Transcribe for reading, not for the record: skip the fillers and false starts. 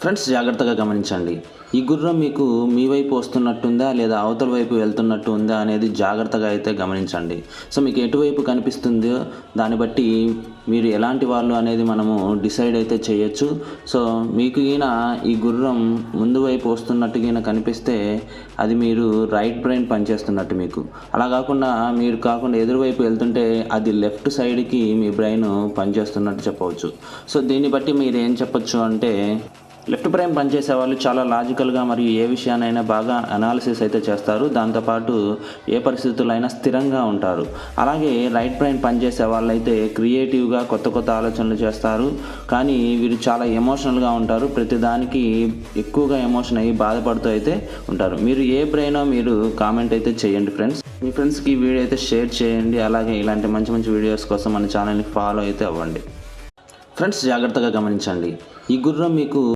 Friends జాగ్రత్తగా గమనించండి. ఈ గుర్రం మీకు మీ వైపు వస్తున్నట్టుందా లేదా అవతల వైపు వెళ్తున్నట్టు ఉందా అనేది జాగ్రత్తగా అయితే గమనించండి. సో మీకు ఎటువైపు కనిపిస్తుందో దాన్ని బట్టి మీరు ఎలాంటి వాళ్ళు అనేది మనము డిసైడ్ అయితే చేయొచ్చు. సో మీకు ఈ గుర్రం ముందు వైపు వస్తున్నట్టుగా కనిపిస్తే అది మీరు రైట్ బ్రెయిన్ పనిచేస్తున్నట్టు మీకు. అలా కాకుండా ఎదురువైపు వెళ్తుంటే అది లెఫ్ట్ సైడ్కి మీ బ్రెయిన్ పనిచేస్తున్నట్టు చెప్పవచ్చు. సో దీన్ని బట్టి మీరు ఏం చెప్పొచ్చు అంటే లెఫ్ట్ బ్రెయిన్ పనిచేసే వాళ్ళు చాలా లాజికల్గా మరియు ఏ విషయాన్నైనా బాగా అనాలిసిస్ అయితే చేస్తారు. దాంతోపాటు ఏ పరిస్థితుల్లో అయినా స్థిరంగా ఉంటారు. అలాగే రైట్ బ్రెయిన్ పనిచేసే వాళ్ళైతే క్రియేటివ్గా కొత్త ఆలోచనలు చేస్తారు. కానీ వీరు చాలా ఎమోషనల్గా ఉంటారు. ప్రతిదానికి ఎక్కువగా ఎమోషన్ అయ్యి బాధపడుతూ అయితే ఉంటారు. మీరు ఏ బ్రెయినో మీరు కామెంట్ అయితే చేయండి ఫ్రెండ్స్. మీ ఫ్రెండ్స్కి ఈ వీడియో అయితే షేర్ చేయండి. అలాగే ఇలాంటి మంచి వీడియోస్ కోసం మన ఛానల్ని ఫాలో అయితే అవ్వండి. ఫ్రెండ్స్ జాగ్రత్తగా గమనించండి. ఈ గుర్రం మీకు